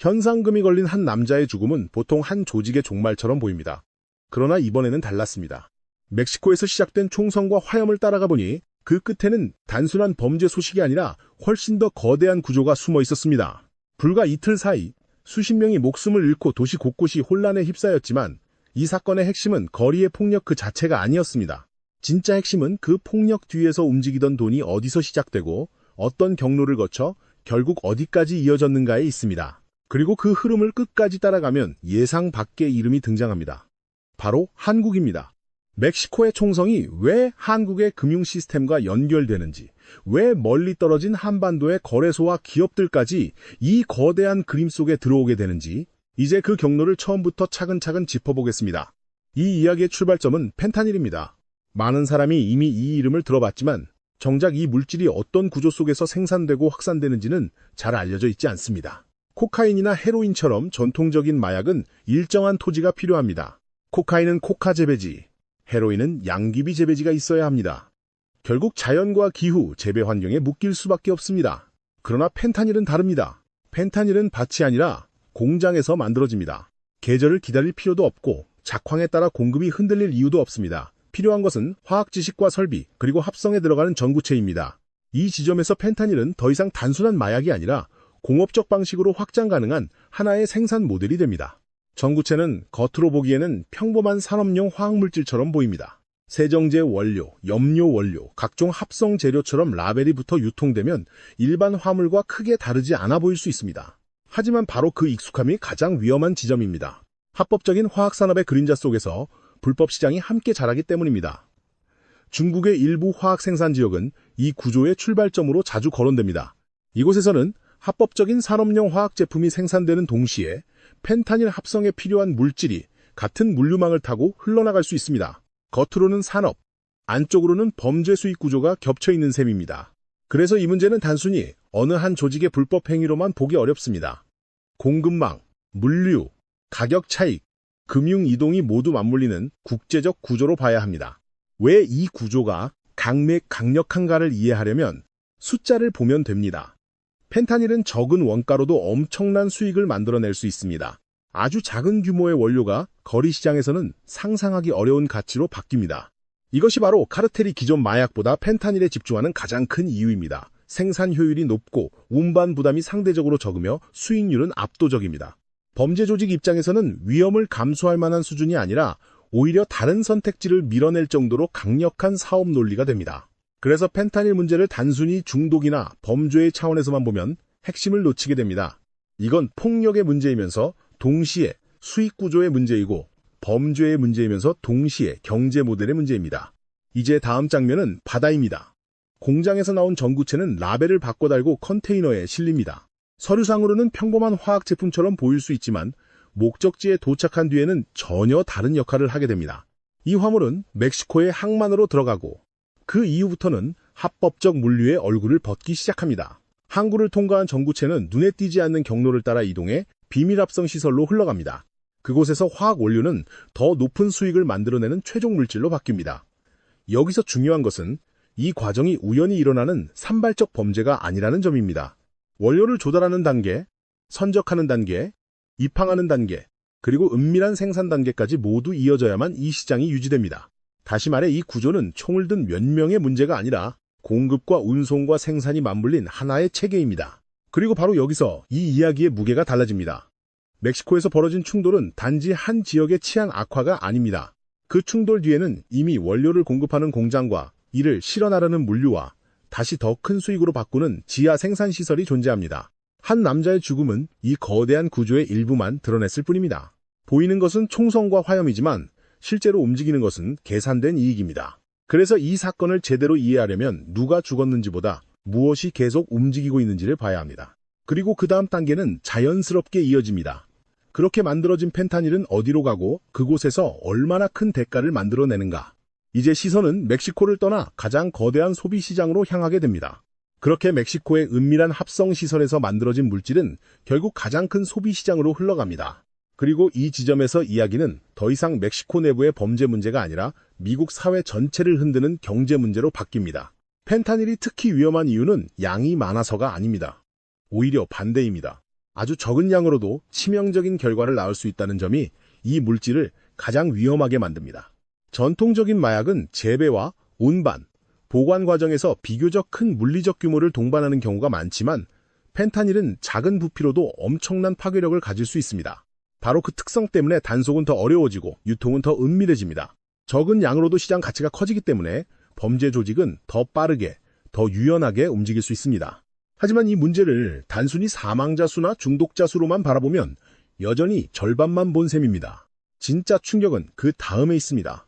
현상금이 걸린 한 남자의 죽음은 보통 한 조직의 종말처럼 보입니다. 그러나 이번에는 달랐습니다. 멕시코에서 시작된 총성과 화염을 따라가 보니 그 끝에는 단순한 범죄 소식이 아니라 훨씬 더 거대한 구조가 숨어 있었습니다. 불과 이틀 사이 수십 명이 목숨을 잃고 도시 곳곳이 혼란에 휩싸였지만 이 사건의 핵심은 거리의 폭력 그 자체가 아니었습니다. 진짜 핵심은 그 폭력 뒤에서 움직이던 돈이 어디서 시작되고 어떤 경로를 거쳐 결국 어디까지 이어졌는가에 있습니다. 그리고 그 흐름을 끝까지 따라가면 예상 밖의 이름이 등장합니다. 바로 한국입니다. 멕시코의 총성이 왜 한국의 금융 시스템과 연결되는지, 왜 멀리 떨어진 한반도의 거래소와 기업들까지 이 거대한 그림 속에 들어오게 되는지 이제 그 경로를 처음부터 차근차근 짚어보겠습니다. 이 이야기의 출발점은 펜타닐입니다. 많은 사람이 이미 이 이름을 들어봤지만 정작 이 물질이 어떤 구조 속에서 생산되고 확산되는지는 잘 알려져 있지 않습니다. 코카인이나 헤로인처럼 전통적인 마약은 일정한 토지가 필요합니다. 코카인은 코카 재배지, 헤로인은 양귀비 재배지가 있어야 합니다. 결국 자연과 기후, 재배 환경에 묶일 수밖에 없습니다. 그러나 펜타닐은 다릅니다. 펜타닐은 밭이 아니라 공장에서 만들어집니다. 계절을 기다릴 필요도 없고 작황에 따라 공급이 흔들릴 이유도 없습니다. 필요한 것은 화학 지식과 설비, 그리고 합성에 들어가는 전구체입니다. 이 지점에서 펜타닐은 더 이상 단순한 마약이 아니라 공업적 방식으로 확장 가능한 하나의 생산 모델이 됩니다. 전구체는 겉으로 보기에는 평범한 산업용 화학물질처럼 보입니다. 세정제 원료, 염료 원료, 각종 합성 재료처럼 라벨이 붙어 유통되면 일반 화물과 크게 다르지 않아 보일 수 있습니다. 하지만 바로 그 익숙함이 가장 위험한 지점입니다. 합법적인 화학산업의 그림자 속에서 불법 시장이 함께 자라기 때문입니다. 중국의 일부 화학 생산 지역은 이 구조의 출발점으로 자주 거론됩니다. 이곳에서는 합법적인 산업용 화학 제품이 생산되는 동시에 펜타닐 합성에 필요한 물질이 같은 물류망을 타고 흘러나갈 수 있습니다. 겉으로는 산업, 안쪽으로는 범죄 수익 구조가 겹쳐 있는 셈입니다. 그래서 이 문제는 단순히 어느 한 조직의 불법 행위로만 보기 어렵습니다. 공급망, 물류, 가격 차익, 금융 이동이 모두 맞물리는 국제적 구조로 봐야 합니다. 왜 이 구조가 강력한가를 이해하려면 숫자를 보면 됩니다. 펜타닐은 적은 원가로도 엄청난 수익을 만들어낼 수 있습니다. 아주 작은 규모의 원료가 거리 시장에서는 상상하기 어려운 가치로 바뀝니다. 이것이 바로 카르텔이 기존 마약보다 펜타닐에 집중하는 가장 큰 이유입니다. 생산 효율이 높고 운반 부담이 상대적으로 적으며 수익률은 압도적입니다. 범죄 조직 입장에서는 위험을 감수할 만한 수준이 아니라 오히려 다른 선택지를 밀어낼 정도로 강력한 사업 논리가 됩니다. 그래서 펜타닐 문제를 단순히 중독이나 범죄의 차원에서만 보면 핵심을 놓치게 됩니다. 이건 폭력의 문제이면서 동시에 수익 구조의 문제이고 범죄의 문제이면서 동시에 경제 모델의 문제입니다. 이제 다음 장면은 바다입니다. 공장에서 나온 전구체는 라벨을 바꿔 달고 컨테이너에 실립니다. 서류상으로는 평범한 화학 제품처럼 보일 수 있지만 목적지에 도착한 뒤에는 전혀 다른 역할을 하게 됩니다. 이 화물은 멕시코의 항만으로 들어가고 그 이후부터는 합법적 물류의 얼굴을 벗기 시작합니다. 항구를 통과한 전구체는 눈에 띄지 않는 경로를 따라 이동해 비밀 합성 시설로 흘러갑니다. 그곳에서 화학 원료는 더 높은 수익을 만들어내는 최종 물질로 바뀝니다. 여기서 중요한 것은 이 과정이 우연히 일어나는 산발적 범죄가 아니라는 점입니다. 원료를 조달하는 단계, 선적하는 단계, 입항하는 단계, 그리고 은밀한 생산 단계까지 모두 이어져야만 이 시장이 유지됩니다. 다시 말해 이 구조는 총을 든 몇 명의 문제가 아니라 공급과 운송과 생산이 맞물린 하나의 체계입니다. 그리고 바로 여기서 이 이야기의 무게가 달라집니다. 멕시코에서 벌어진 충돌은 단지 한 지역의 치안 악화가 아닙니다. 그 충돌 뒤에는 이미 원료를 공급하는 공장과 이를 실어나르는 물류와 다시 더 큰 수익으로 바꾸는 지하 생산시설이 존재합니다. 한 남자의 죽음은 이 거대한 구조의 일부만 드러냈을 뿐입니다. 보이는 것은 총성과 화염이지만 실제로 움직이는 것은 계산된 이익입니다. 그래서 이 사건을 제대로 이해하려면 누가 죽었는지보다 무엇이 계속 움직이고 있는지를 봐야 합니다. 그리고 그 다음 단계는 자연스럽게 이어집니다. 그렇게 만들어진 펜타닐은 어디로 가고 그곳에서 얼마나 큰 대가를 만들어내는가. 이제 시선은 멕시코를 떠나 가장 거대한 소비 시장으로 향하게 됩니다. 그렇게 멕시코의 은밀한 합성 시설에서 만들어진 물질은 결국 가장 큰 소비 시장으로 흘러갑니다. 그리고 이 지점에서 이야기는 더 이상 멕시코 내부의 범죄 문제가 아니라 미국 사회 전체를 흔드는 경제 문제로 바뀝니다. 펜타닐이 특히 위험한 이유는 양이 많아서가 아닙니다. 오히려 반대입니다. 아주 적은 양으로도 치명적인 결과를 낳을 수 있다는 점이 이 물질을 가장 위험하게 만듭니다. 전통적인 마약은 재배와 운반, 보관 과정에서 비교적 큰 물리적 규모를 동반하는 경우가 많지만 펜타닐은 작은 부피로도 엄청난 파괴력을 가질 수 있습니다. 바로 그 특성 때문에 단속은 더 어려워지고 유통은 더 은밀해집니다. 적은 양으로도 시장 가치가 커지기 때문에 범죄 조직은 더 빠르게, 더 유연하게 움직일 수 있습니다. 하지만 이 문제를 단순히 사망자 수나 중독자 수로만 바라보면 여전히 절반만 본 셈입니다. 진짜 충격은 그 다음에 있습니다.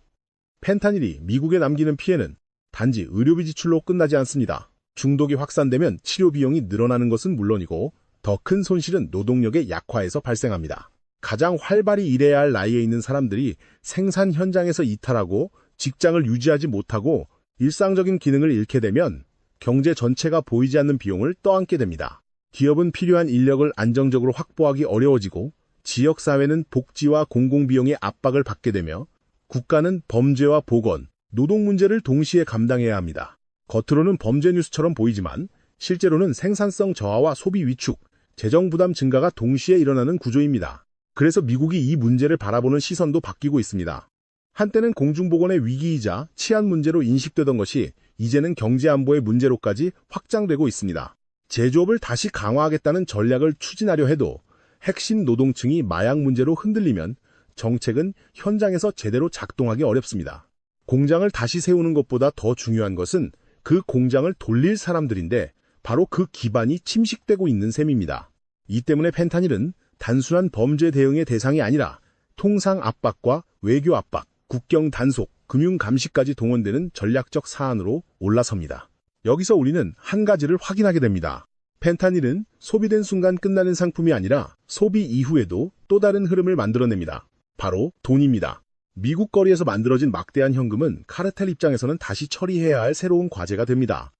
펜타닐이 미국에 남기는 피해는 단지 의료비 지출로 끝나지 않습니다. 중독이 확산되면 치료 비용이 늘어나는 것은 물론이고 더 큰 손실은 노동력의 약화에서 발생합니다. 가장 활발히 일해야 할 나이에 있는 사람들이 생산 현장에서 이탈하고 직장을 유지하지 못하고 일상적인 기능을 잃게 되면 경제 전체가 보이지 않는 비용을 떠안게 됩니다. 기업은 필요한 인력을 안정적으로 확보하기 어려워지고 지역사회는 복지와 공공비용의 압박을 받게 되며 국가는 범죄와 보건, 노동 문제를 동시에 감당해야 합니다. 겉으로는 범죄 뉴스처럼 보이지만 실제로는 생산성 저하와 소비 위축, 재정 부담 증가가 동시에 일어나는 구조입니다. 그래서 미국이 이 문제를 바라보는 시선도 바뀌고 있습니다. 한때는 공중보건의 위기이자 치안 문제로 인식되던 것이 이제는 경제안보의 문제로까지 확장되고 있습니다. 제조업을 다시 강화하겠다는 전략을 추진하려 해도 핵심 노동층이 마약 문제로 흔들리면 정책은 현장에서 제대로 작동하기 어렵습니다. 공장을 다시 세우는 것보다 더 중요한 것은 그 공장을 돌릴 사람들인데 바로 그 기반이 침식되고 있는 셈입니다. 이 때문에 펜타닐은 단순한 범죄 대응의 대상이 아니라 통상 압박과 외교 압박, 국경 단속, 금융 감시까지 동원되는 전략적 사안으로 올라섭니다. 여기서 우리는 한 가지를 확인하게 됩니다. 펜타닐은 소비된 순간 끝나는 상품이 아니라 소비 이후에도 또 다른 흐름을 만들어냅니다. 바로 돈입니다. 미국 거리에서 만들어진 막대한 현금은 카르텔 입장에서는 다시 처리해야 할 새로운 과제가 됩니다.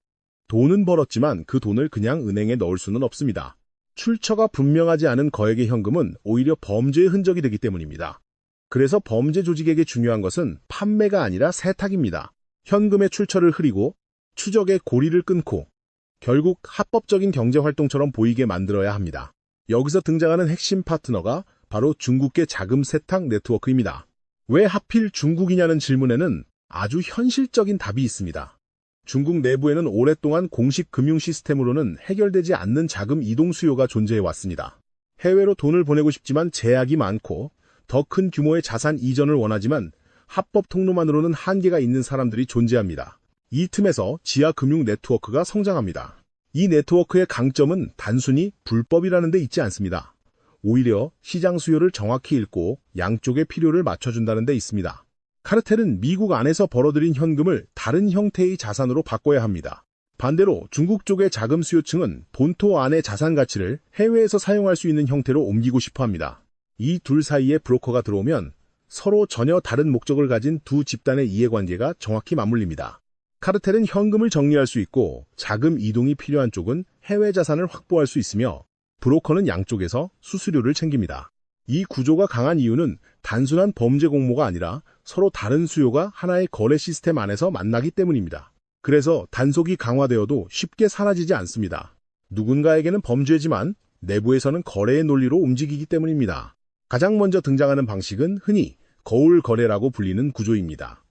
돈은 벌었지만 그 돈을 그냥 은행에 넣을 수는 없습니다. 출처가 분명하지 않은 거액의 현금은 오히려 범죄의 흔적이 되기 때문입니다. 그래서 범죄 조직에게 중요한 것은 판매가 아니라 세탁입니다. 현금의 출처를 흐리고 추적의 고리를 끊고 결국 합법적인 경제활동처럼 보이게 만들어야 합니다. 여기서 등장하는 핵심 파트너가 바로 중국계 자금 세탁 네트워크입니다. 왜 하필 중국이냐는 질문에는 아주 현실적인 답이 있습니다. 중국 내부에는 오랫동안 공식 금융 시스템으로는 해결되지 않는 자금 이동 수요가 존재해 왔습니다. 해외로 돈을 보내고 싶지만 제약이 많고 더 큰 규모의 자산 이전을 원하지만 합법 통로만으로는 한계가 있는 사람들이 존재합니다. 이 틈에서 지하 금융 네트워크가 성장합니다. 이 네트워크의 강점은 단순히 불법이라는 데 있지 않습니다. 오히려 시장 수요를 정확히 읽고 양쪽의 필요를 맞춰준다는 데 있습니다. 카르텔은 미국 안에서 벌어들인 현금을 다른 형태의 자산으로 바꿔야 합니다. 반대로 중국 쪽의 자금 수요층은 본토 안의 자산 가치를 해외에서 사용할 수 있는 형태로 옮기고 싶어 합니다. 이 둘 사이에 브로커가 들어오면 서로 전혀 다른 목적을 가진 두 집단의 이해관계가 정확히 맞물립니다. 카르텔은 현금을 정리할 수 있고 자금 이동이 필요한 쪽은 해외 자산을 확보할 수 있으며 브로커는 양쪽에서 수수료를 챙깁니다. 이 구조가 강한 이유는 단순한 범죄 공모가 아니라 서로 다른 수요가 하나의 거래 시스템 안에서 만나기 때문입니다. 그래서 단속이 강화되어도 쉽게 사라지지 않습니다. 누군가에게는 범죄지만 내부에서는 거래의 논리로 움직이기 때문입니다. 가장 먼저 등장하는 방식은 흔히 거울 거래라고 불리는 구조입니다.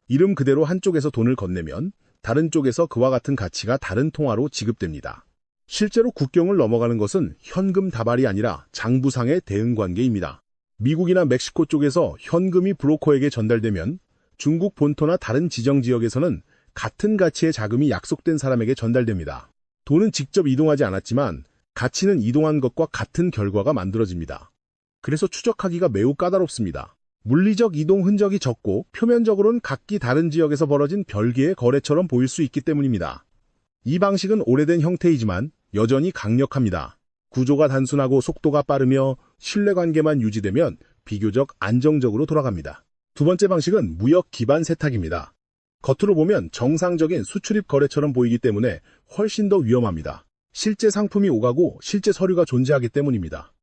이름 그대로 한쪽에서 돈을 건네면 다른 쪽에서 그와 같은 가치가 다른 통화로 지급됩니다. 실제로 국경을 넘어가는 것은 현금 다발이 아니라 장부상의 대응관계입니다. 미국이나 멕시코 쪽에서 현금이 브로커에게 전달되면 중국 본토나 다른 지정 지역에서는 같은 가치의 자금이 약속된 사람에게 전달됩니다. 돈은 직접 이동하지 않았지만 가치는 이동한 것과 같은 결과가 만들어집니다. 그래서 추적하기가 매우 까다롭습니다. 물리적 이동 흔적이 적고 표면적으로는 각기 다른 지역에서 벌어진 별개의 거래처럼 보일 수 있기 때문입니다. 이 방식은 오래된 형태이지만 여전히 강력합니다. 구조가 단순하고 속도가 빠르며 신뢰관계만 유지되면 비교적 안정적으로 돌아갑니다. 두 번째 방식은 무역 기반 세탁입니다. 겉으로 보면 정상적인 수출입 거래처럼 보이기 때문에 훨씬 더 위험합니다. 실제 상품이 오가고 실제 서류가 존재하기 때문입니다.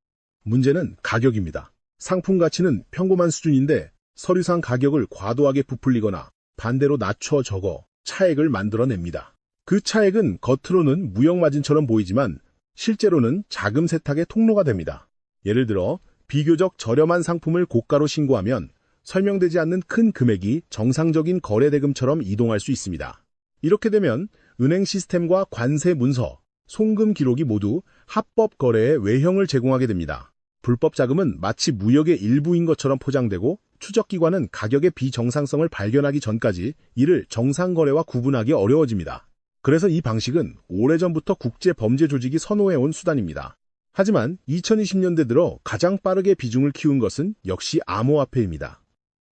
문제는 가격입니다. 상품 가치는 평범한 수준인데 서류상 가격을 과도하게 부풀리거나 반대로 낮춰 적어 차액을 만들어냅니다. 그 차액은 겉으로는 무역마진처럼 보이지만 실제로는 자금 세탁의 통로가 됩니다. 예를 들어 비교적 저렴한 상품을 고가로 신고하면 설명되지 않는 큰 금액이 정상적인 거래 대금처럼 이동할 수 있습니다. 이렇게 되면 은행 시스템과 관세 문서, 송금 기록이 모두 합법 거래의 외형을 제공하게 됩니다. 불법 자금은 마치 무역의 일부인 것처럼 포장되고 추적기관은 가격의 비정상성을 발견하기 전까지 이를 정상거래와 구분하기 어려워집니다. 그래서 이 방식은 오래전부터 국제범죄조직이 선호해온 수단입니다. 하지만 2020년대 들어 가장 빠르게 비중을 키운 것은 역시 암호화폐입니다.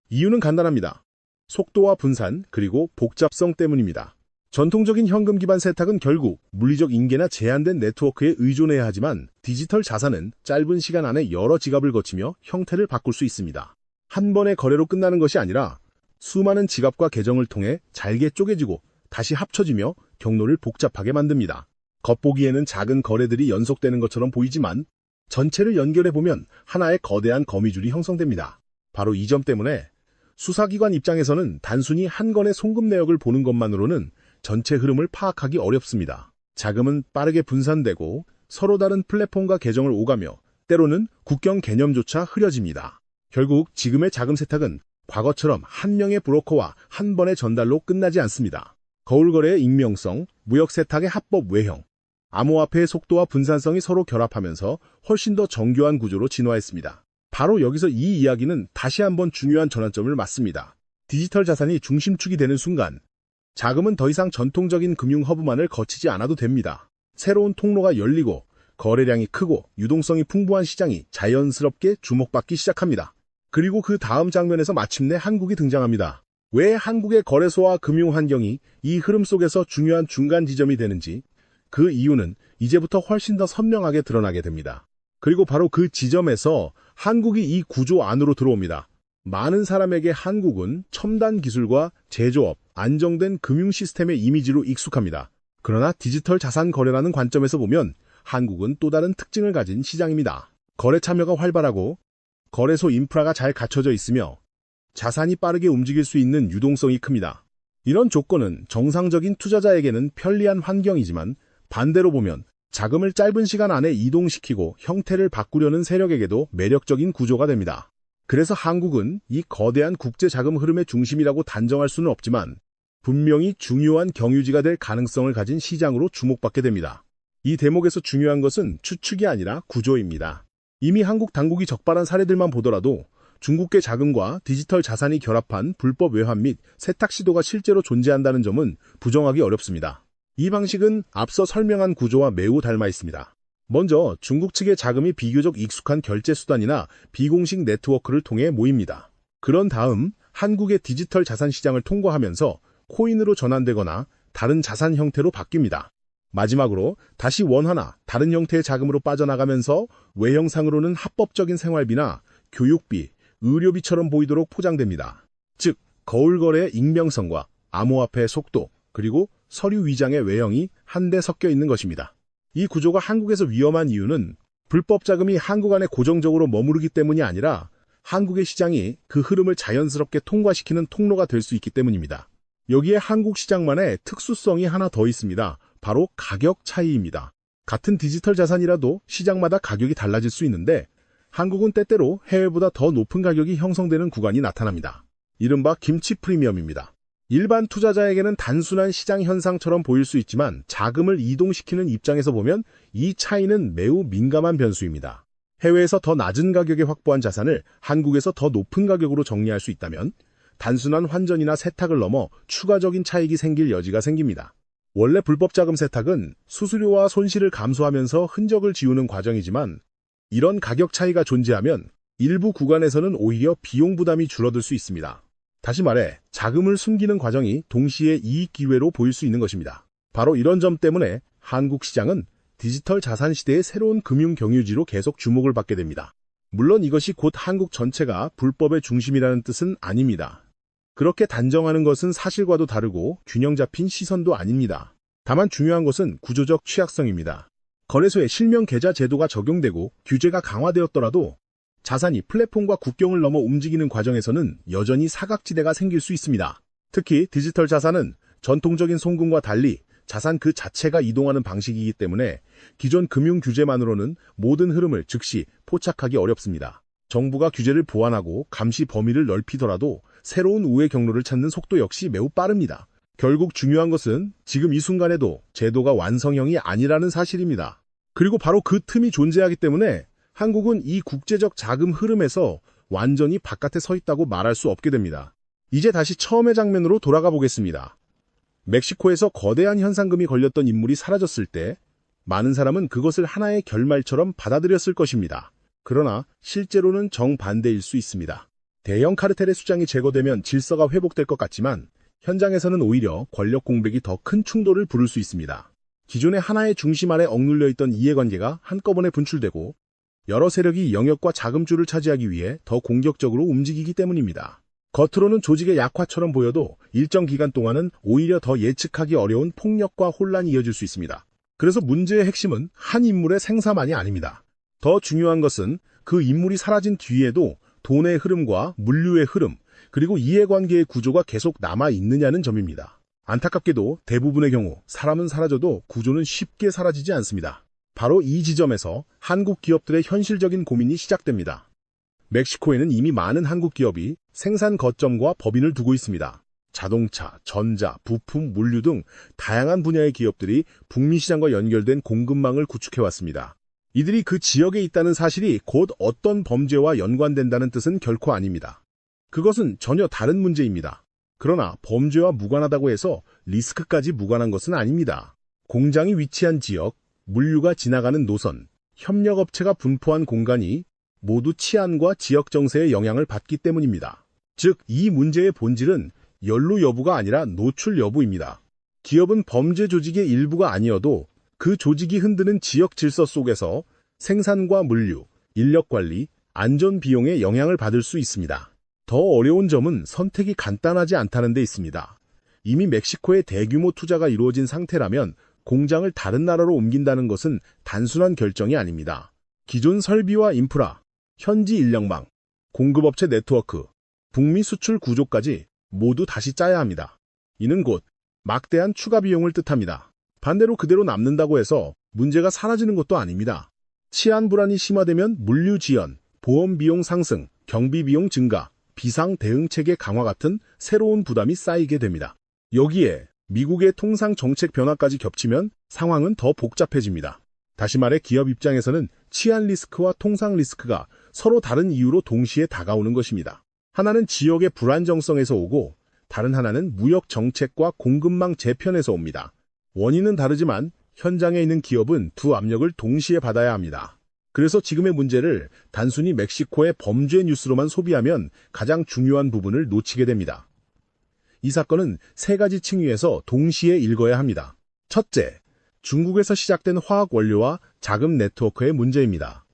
이유는 간단합니다. 속도와 분산, 그리고 복잡성 때문입니다. 전통적인 현금 기반 세탁은 결국 물리적 인계나 제한된 네트워크에 의존해야 하지만 디지털 자산은 짧은 시간 안에 여러 지갑을 거치며 형태를 바꿀 수 있습니다. 한 번의 거래로 끝나는 것이 아니라 수많은 지갑과 계정을 통해 잘게 쪼개지고 다시 합쳐지며 경로를 복잡하게 만듭니다. 겉보기에는 작은 거래들이 연속되는 것처럼 보이지만 전체를 연결해보면 하나의 거대한 거미줄이 형성됩니다. 바로 이 점 때문에 수사기관 입장에서는 단순히 한 건의 송금 내역을 보는 것만으로는 전체 흐름을 파악하기 어렵습니다. 자금은 빠르게 분산되고 서로 다른 플랫폼과 계정을 오가며 때로는 국경 개념조차 흐려집니다. 결국 지금의 자금 세탁은 과거처럼 한 명의 브로커와 한 번의 전달로 끝나지 않습니다. 거울거래의 익명성, 무역 세탁의 합법 외형, 암호화폐의 속도와 분산성이 서로 결합하면서 훨씬 더 정교한 구조로 진화했습니다. 바로 여기서 이 이야기는 다시 한번 중요한 전환점을 맞습니다. 디지털 자산이 중심축이 되는 순간 자금은 더 이상 전통적인 금융 허브만을 거치지 않아도 됩니다. 새로운 통로가 열리고 거래량이 크고 유동성이 풍부한 시장이 자연스럽게 주목받기 시작합니다. 그리고 그 다음 장면에서 마침내 한국이 등장합니다. 왜 한국의 거래소와 금융 환경이 이 흐름 속에서 중요한 중간 지점이 되는지 그 이유는 이제부터 훨씬 더 선명하게 드러나게 됩니다. 그리고 바로 그 지점에서 한국이 이 구조 안으로 들어옵니다. 많은 사람에게 한국은 첨단 기술과 제조업, 안정된 금융 시스템의 이미지로 익숙합니다. 그러나 디지털 자산 거래라는 관점에서 보면 한국은 또 다른 특징을 가진 시장입니다. 거래 참여가 활발하고 거래소 인프라가 잘 갖춰져 있으며 자산이 빠르게 움직일 수 있는 유동성이 큽니다. 이런 조건은 정상적인 투자자에게는 편리한 환경이지만 반대로 보면 자금을 짧은 시간 안에 이동시키고 형태를 바꾸려는 세력에게도 매력적인 구조가 됩니다. 그래서 한국은 이 거대한 국제 자금 흐름의 중심이라고 단정할 수는 없지만 분명히 중요한 경유지가 될 가능성을 가진 시장으로 주목받게 됩니다. 이 대목에서 중요한 것은 추측이 아니라 구조입니다. 이미 한국 당국이 적발한 사례들만 보더라도 중국계 자금과 디지털 자산이 결합한 불법 외환 및 세탁 시도가 실제로 존재한다는 점은 부정하기 어렵습니다. 이 방식은 앞서 설명한 구조와 매우 닮아 있습니다. 먼저 중국 측의 자금이 비교적 익숙한 결제 수단이나 비공식 네트워크를 통해 모입니다. 그런 다음 한국의 디지털 자산 시장을 통과하면서 코인으로 전환되거나 다른 자산 형태로 바뀝니다. 마지막으로 다시 원화나 다른 형태의 자금으로 빠져나가면서 외형상으로는 합법적인 생활비나 교육비, 의료비처럼 보이도록 포장됩니다. 즉, 거울거래의 익명성과 암호화폐의 속도, 그리고 서류 위장의 외형이 한데 섞여 있는 것입니다. 이 구조가 한국에서 위험한 이유는 불법 자금이 한국 안에 고정적으로 머무르기 때문이 아니라 한국의 시장이 그 흐름을 자연스럽게 통과시키는 통로가 될 수 있기 때문입니다. 여기에 한국 시장만의 특수성이 하나 더 있습니다. 바로 가격 차이입니다. 같은 디지털 자산이라도 시장마다 가격이 달라질 수 있는데 한국은 때때로 해외보다 더 높은 가격이 형성되는 구간이 나타납니다. 이른바 김치 프리미엄입니다. 일반 투자자에게는 단순한 시장 현상처럼 보일 수 있지만 자금을 이동시키는 입장에서 보면 이 차이는 매우 민감한 변수입니다. 해외에서 더 낮은 가격에 확보한 자산을 한국에서 더 높은 가격으로 정리할 수 있다면 단순한 환전이나 세탁을 넘어 추가적인 차익이 생길 여지가 생깁니다. 원래 불법 자금 세탁은 수수료와 손실을 감수하면서 흔적을 지우는 과정이지만 이런 가격 차이가 존재하면 일부 구간에서는 오히려 비용 부담이 줄어들 수 있습니다. 다시 말해 자금을 숨기는 과정이 동시에 이익 기회로 보일 수 있는 것입니다. 바로 이런 점 때문에 한국 시장은 디지털 자산 시대의 새로운 금융 경유지로 계속 주목을 받게 됩니다. 물론 이것이 곧 한국 전체가 불법의 중심이라는 뜻은 아닙니다. 그렇게 단정하는 것은 사실과도 다르고 균형 잡힌 시선도 아닙니다. 다만 중요한 것은 구조적 취약성입니다. 거래소에 실명 계좌 제도가 적용되고 규제가 강화되었더라도 자산이 플랫폼과 국경을 넘어 움직이는 과정에서는 여전히 사각지대가 생길 수 있습니다. 특히 디지털 자산은 전통적인 송금과 달리 자산 그 자체가 이동하는 방식이기 때문에 기존 금융 규제만으로는 모든 흐름을 즉시 포착하기 어렵습니다. 정부가 규제를 보완하고 감시 범위를 넓히더라도 새로운 우회 경로를 찾는 속도 역시 매우 빠릅니다. 결국 중요한 것은 지금 이 순간에도 제도가 완성형이 아니라는 사실입니다. 그리고 바로 그 틈이 존재하기 때문에 한국은 이 국제적 자금 흐름에서 완전히 바깥에 서 있다고 말할 수 없게 됩니다. 이제 다시 처음의 장면으로 돌아가 보겠습니다. 멕시코에서 거대한 현상금이 걸렸던 인물이 사라졌을 때 많은 사람은 그것을 하나의 결말처럼 받아들였을 것입니다. 그러나 실제로는 정반대일 수 있습니다. 대형 카르텔의 수장이 제거되면 질서가 회복될 것 같지만 현장에서는 오히려 권력 공백이 더 큰 충돌을 부를 수 있습니다. 기존의 하나의 중심 아래 억눌려 있던 이해관계가 한꺼번에 분출되고 여러 세력이 영역과 자금줄을 차지하기 위해 더 공격적으로 움직이기 때문입니다. 겉으로는 조직의 약화처럼 보여도 일정 기간 동안은 오히려 더 예측하기 어려운 폭력과 혼란이 이어질 수 있습니다. 그래서 문제의 핵심은 한 인물의 생사만이 아닙니다. 더 중요한 것은 그 인물이 사라진 뒤에도 돈의 흐름과 물류의 흐름, 그리고 이해관계의 구조가 계속 남아있느냐는 점입니다. 안타깝게도 대부분의 경우 사람은 사라져도 구조는 쉽게 사라지지 않습니다. 바로 이 지점에서 한국 기업들의 현실적인 고민이 시작됩니다. 멕시코에는 이미 많은 한국 기업이 생산 거점과 법인을 두고 있습니다. 자동차, 전자, 부품, 물류 등 다양한 분야의 기업들이 북미 시장과 연결된 공급망을 구축해왔습니다. 이들이 그 지역에 있다는 사실이 곧 어떤 범죄와 연관된다는 뜻은 결코 아닙니다. 그것은 전혀 다른 문제입니다. 그러나 범죄와 무관하다고 해서 리스크까지 무관한 것은 아닙니다. 공장이 위치한 지역, 물류가 지나가는 노선, 협력업체가 분포한 공간이 모두 치안과 지역 정세의 영향을 받기 때문입니다. 즉, 이 문제의 본질은 연루 여부가 아니라 노출 여부입니다. 기업은 범죄 조직의 일부가 아니어도 그 조직이 흔드는 지역 질서 속에서 생산과 물류, 인력 관리, 안전 비용에 영향을 받을 수 있습니다. 더 어려운 점은 선택이 간단하지 않다는 데 있습니다. 이미 멕시코에 대규모 투자가 이루어진 상태라면 공장을 다른 나라로 옮긴다는 것은 단순한 결정이 아닙니다. 기존 설비와 인프라, 현지 인력망, 공급업체 네트워크, 북미 수출 구조까지 모두 다시 짜야 합니다. 이는 곧 막대한 추가 비용을 뜻합니다. 반대로 그대로 남는다고 해서 문제가 사라지는 것도 아닙니다. 치안 불안이 심화되면 물류 지연, 보험 비용 상승, 경비 비용 증가, 비상 대응 체계 강화 같은 새로운 부담이 쌓이게 됩니다. 여기에 미국의 통상 정책 변화까지 겹치면 상황은 더 복잡해집니다. 다시 말해 기업 입장에서는 치안 리스크와 통상 리스크가 서로 다른 이유로 동시에 다가오는 것입니다. 하나는 지역의 불안정성에서 오고 다른 하나는 무역 정책과 공급망 재편에서 옵니다. 원인은 다르지만 현장에 있는 기업은 두 압력을 동시에 받아야 합니다. 그래서 지금의 문제를 단순히 멕시코의 범죄 뉴스로만 소비하면 가장 중요한 부분을 놓치게 됩니다. 이 사건은 세 가지 층위에서 동시에 읽어야 합니다. 첫째, 중국에서 시작된 화학 원료와 자금 네트워크의 문제입니다.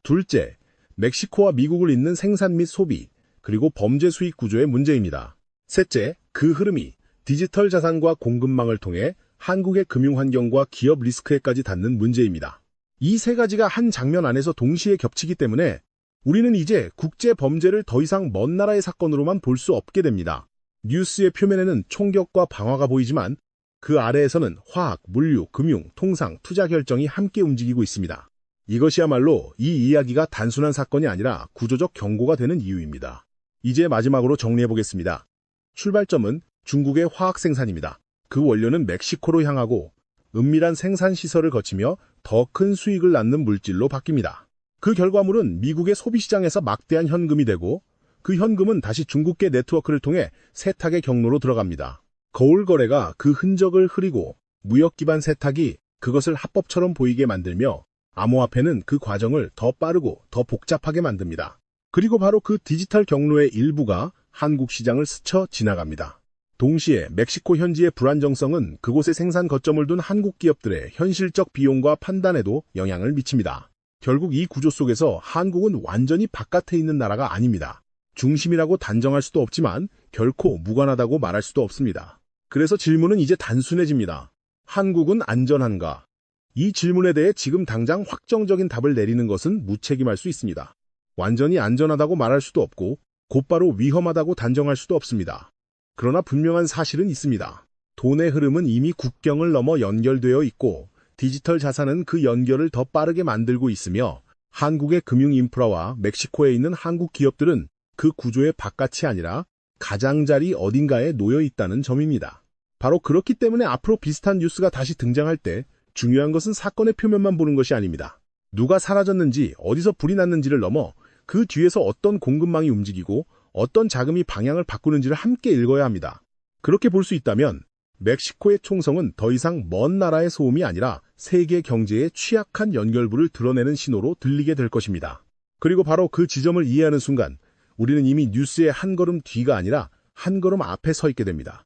둘째, 멕시코와 미국을 잇는 생산 및 소비, 그리고 범죄 수익 구조의 문제입니다. 셋째, 그 흐름이 디지털 자산과 공급망을 통해 한국의 금융 환경과 기업 리스크에까지 닿는 문제입니다. 이 세 가지가 한 장면 안에서 동시에 겹치기 때문에 우리는 이제 국제 범죄를 더 이상 먼 나라의 사건으로만 볼 수 없게 됩니다. 뉴스의 표면에는 총격과 방화가 보이지만 그 아래에서는 화학, 물류, 금융, 통상, 투자 결정이 함께 움직이고 있습니다. 이것이야말로 이 이야기가 단순한 사건이 아니라 구조적 경고가 되는 이유입니다. 이제 마지막으로 정리해보겠습니다. 출발점은 중국의 화학 생산입니다. 그 원료는 멕시코로 향하고 은밀한 생산 시설을 거치며 더 큰 수익을 낳는 물질로 바뀝니다. 그 결과물은 미국의 소비시장에서 막대한 현금이 되고 그 현금은 다시 중국계 네트워크를 통해 세탁의 경로로 들어갑니다. 거울 거래가 그 흔적을 흐리고 무역 기반 세탁이 그것을 합법처럼 보이게 만들며 암호화폐는 그 과정을 더 빠르고 더 복잡하게 만듭니다. 그리고 바로 그 디지털 경로의 일부가 한국 시장을 스쳐 지나갑니다. 동시에 멕시코 현지의 불안정성은 그곳에 생산 거점을 둔 한국 기업들의 현실적 비용과 판단에도 영향을 미칩니다. 결국 이 구조 속에서 한국은 완전히 바깥에 있는 나라가 아닙니다. 중심이라고 단정할 수도 없지만 결코 무관하다고 말할 수도 없습니다. 그래서 질문은 이제 단순해집니다. 한국은 안전한가? 이 질문에 대해 지금 당장 확정적인 답을 내리는 것은 무책임할 수 있습니다. 완전히 안전하다고 말할 수도 없고 곧바로 위험하다고 단정할 수도 없습니다. 그러나 분명한 사실은 있습니다. 돈의 흐름은 이미 국경을 넘어 연결되어 있고 디지털 자산은 그 연결을 더 빠르게 만들고 있으며 한국의 금융 인프라와 멕시코에 있는 한국 기업들은 그 구조의 바깥이 아니라 가장자리 어딘가에 놓여 있다는 점입니다. 바로 그렇기 때문에 앞으로 비슷한 뉴스가 다시 등장할 때 중요한 것은 사건의 표면만 보는 것이 아닙니다. 누가 사라졌는지, 어디서 불이 났는지를 넘어 그 뒤에서 어떤 공급망이 움직이고 어떤 자금이 방향을 바꾸는지를 함께 읽어야 합니다. 그렇게 볼 수 있다면 멕시코의 총성은 더 이상 먼 나라의 소음이 아니라 세계 경제의 취약한 연결부를 드러내는 신호로 들리게 될 것입니다. 그리고 바로 그 지점을 이해하는 순간 우리는 이미 뉴스의 한 걸음 뒤가 아니라 한 걸음 앞에 서 있게 됩니다.